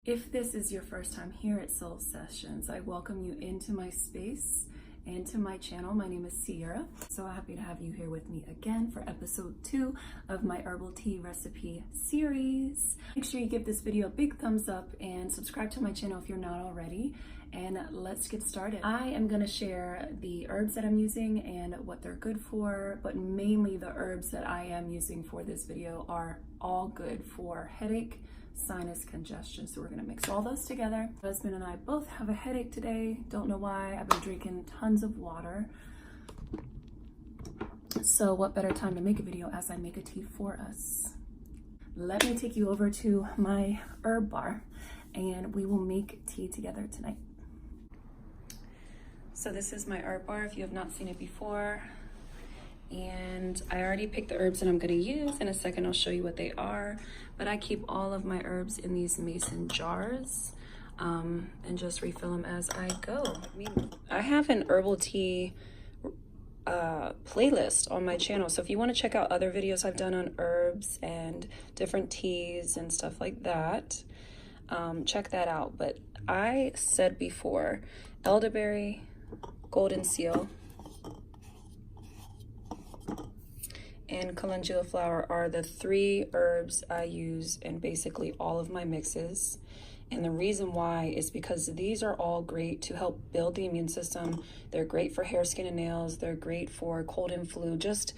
If this is your first time here at Soul Sessions, I welcome you into my space and to my channel. My name is Sierra. So happy to have you here with me again for episode 2 of my herbal tea recipe series. Make sure you give this video a big thumbs up and subscribe to my channel if you're not already. And let's get started. I am going to share the herbs that I'm using and what they're good for, but mainly the herbs that I am using for this video are all good for headache, sinus, congestion. So we're gonna mix all those together. My husband and I both have a headache today. Don't know why. I've been drinking tons of water. So what better time to make a video as I make a tea for us. Let me take you over to my herb bar and we will make tea together tonight. So this is my herb bar if you have not seen it before. And I already picked the herbs that I'm going to use. In a second I'll show you what they are, but I keep all of my herbs in these mason jars and just refill them as I go. I have an herbal tea playlist on my channel, so if you want to check out other videos I've done on herbs and different teas and stuff like that, check that out. But I said before, elderberry, golden seal, and calendula flower are the 3 herbs I use in basically all of my mixes. And the reason why is because these are all great to help build the immune system. They're great for hair, skin, and nails. They're great for cold and flu, just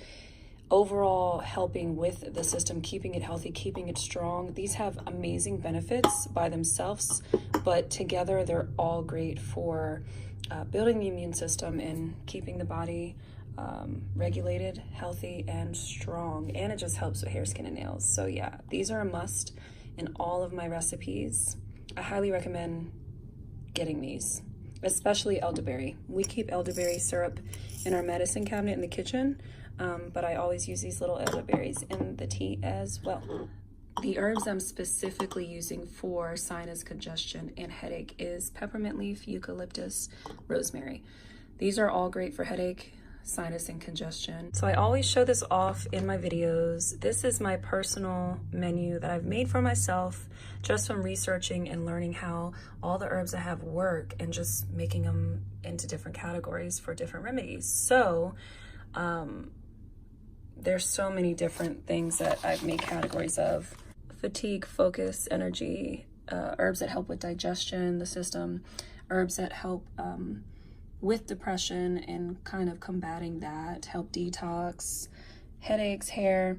overall helping with the system, keeping it healthy, keeping it strong. These have amazing benefits by themselves, but together they're all great for building the immune system and keeping the body regulated, healthy, and strong. And it just helps with hair, skin, and nails. So yeah, these are a must in all of my recipes. I highly recommend getting these, especially elderberry. We keep elderberry syrup in our medicine cabinet in the kitchen, but I always use these little elderberries in the tea as well. The herbs I'm specifically using for sinus, congestion, and headache is peppermint leaf, eucalyptus, rosemary. These are all great for headache, sinus, and congestion. So I always show this off in my videos. This is my personal menu that I've made for myself just from researching and learning how all the herbs I have work and just making them into different categories for different remedies. So there's so many different things that I've made categories of: fatigue, focus, energy, herbs that help with digestion, the system, herbs that help with depression and kind of combating that, help detox, headaches, hair.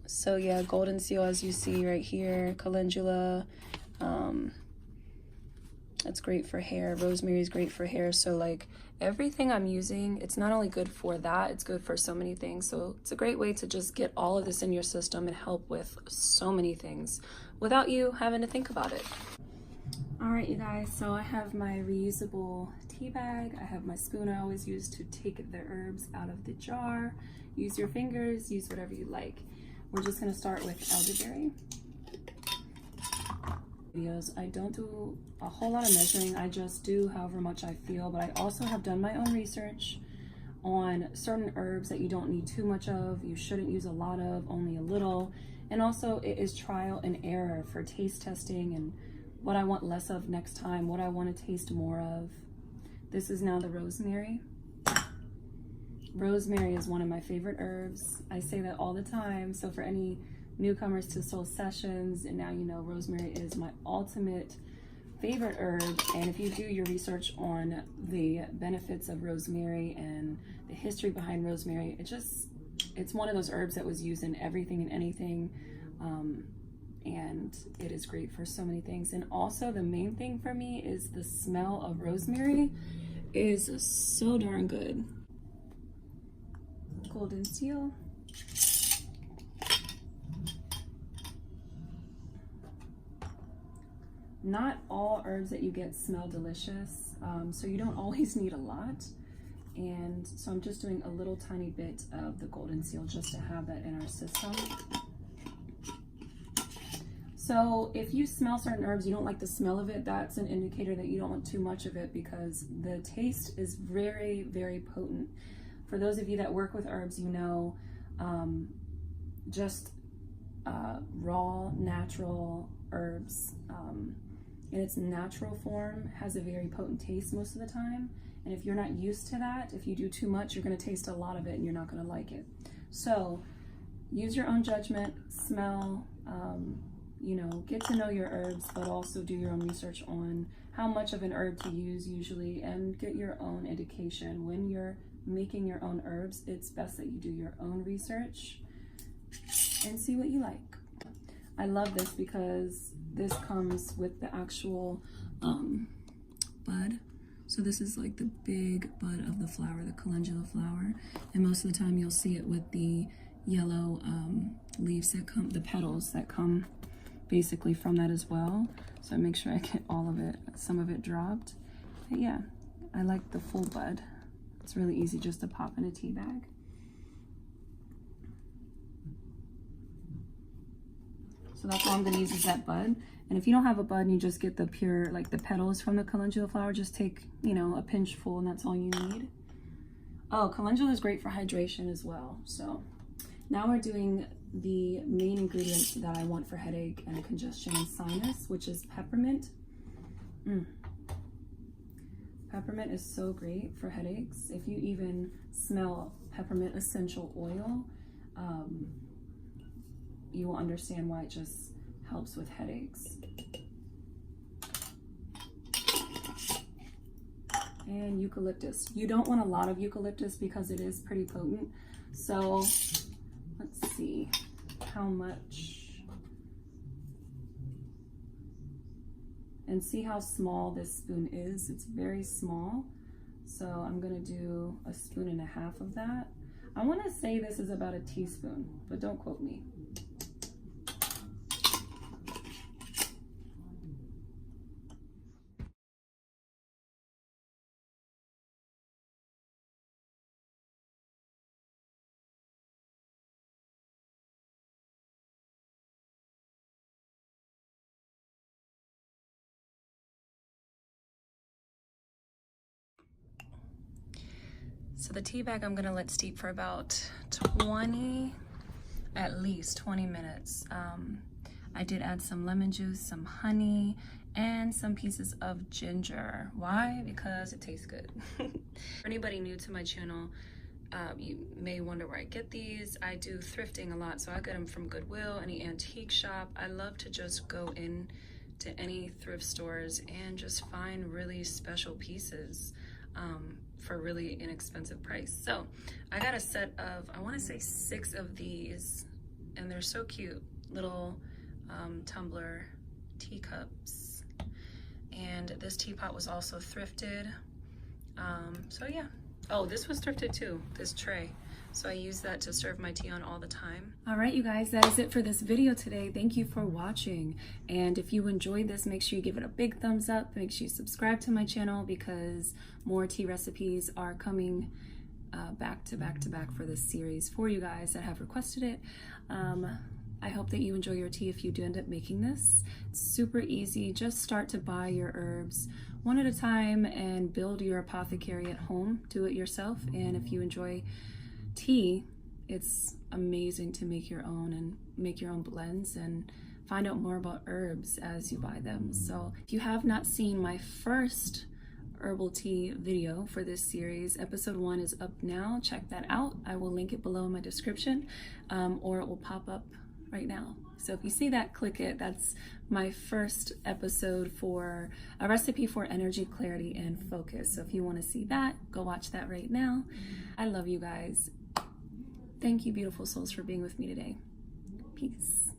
So yeah, golden seal, as you see right here, calendula, it's great for hair. Rosemary is great for hair. So like everything I'm using, it's not only good for that, it's good for so many things. So it's a great way to just get all of this in your system and help with so many things without you having to think about it. All right, you guys, so I have my reusable tea bag. I have my spoon I always use to take the herbs out of the jar. Use your fingers, use whatever you like. We're just gonna start with elderberry. I don't do a whole lot of measuring. I just do however much I feel, but I also have done my own research on certain herbs that you don't need too much of, you shouldn't use a lot of, only a little. And also it is trial and error for taste testing and what I want less of next time, what I want to taste more of. This is now the rosemary. Rosemary is one of my favorite herbs. I say that all the time. So for any newcomers to Soul Sessions, and now you know rosemary is my ultimate favorite herb. And if you do your research on the benefits of rosemary and the history behind rosemary, it's one of those herbs that was used in everything and anything. And it is great for so many things. And also the main thing for me is the smell of rosemary is so darn good. Golden seal. Not all herbs that you get smell delicious, so you don't always need a lot. And so I'm just doing a little tiny bit of the golden seal just to have that in our system. So if you smell certain herbs, you don't like the smell of it, that's an indicator that you don't want too much of it, because the taste is very, very potent. For those of you that work with herbs, you know, just raw, natural herbs in its natural form has a very potent taste most of the time. And if you're not used to that, if you do too much, you're going to taste a lot of it and you're not going to like it. So use your own judgment, smell, you know, get to know your herbs, but also do your own research on how much of an herb to use usually, and get your own indication. When you're making your own herbs, it's best that you do your own research and see what you like. I love this because this comes with the actual bud. So this is like the big bud of the flower, the calendula flower. And most of the time you'll see it with the yellow leaves that come, the petals that come basically from that as well. So I make sure I get all of it. Some of it dropped. But yeah, I like the full bud. It's really easy just to pop in a tea bag. So that's all I'm gonna use is that bud. And if you don't have a bud and you just get the pure, like the petals from the calendula flower, just take, you know, a pinch full and that's all you need. Oh, calendula is great for hydration as well. So now we're doing the main ingredients that I want for headache and congestion and sinus, which is peppermint. Peppermint is so great for headaches. If you even smell peppermint essential oil, you will understand why it just helps with headaches. And eucalyptus. You don't want a lot of eucalyptus because it is pretty potent. So let's see how much. And see how small this spoon is. It's very small. So I'm gonna do 1.5 spoons of that. I wanna say this is about a teaspoon, but don't quote me. So the tea bag I'm gonna let steep for about at least 20 minutes. I did add some lemon juice, some honey, and some pieces of ginger. Why? Because it tastes good. For anybody new to my channel, you may wonder where I get these. I do thrifting a lot, so I get them from Goodwill, any antique shop. I love to just go in to any thrift stores and just find really special pieces for really inexpensive price. So I got a set of, I want to say 6 of these, and they're so cute, little tumbler teacups. And this teapot was also thrifted. So yeah. Oh, this was thrifted too, this tray. So I use that to serve my tea on all the time. All right, you guys, that is it for this video today. Thank you for watching. And if you enjoyed this, make sure you give it a big thumbs up. Make sure you subscribe to my channel because more tea recipes are coming back to back for this series for you guys that have requested it. I hope that you enjoy your tea if you do end up making this. It's super easy. Just start to buy your herbs one at a time and build your apothecary at home. Do it yourself. And if you enjoy tea, it's amazing to make your own and make your own blends and find out more about herbs as you buy them. So if you have not seen my first herbal tea video for this series, episode 1 is up now. Check that out. I will link it below in my description, or it will pop up right now. So if you see that, click it. That's my first episode for a recipe for energy, clarity, and focus. So if you want to see that, go watch that right now. I love you guys. Thank you, beautiful souls, for being with me today. Peace.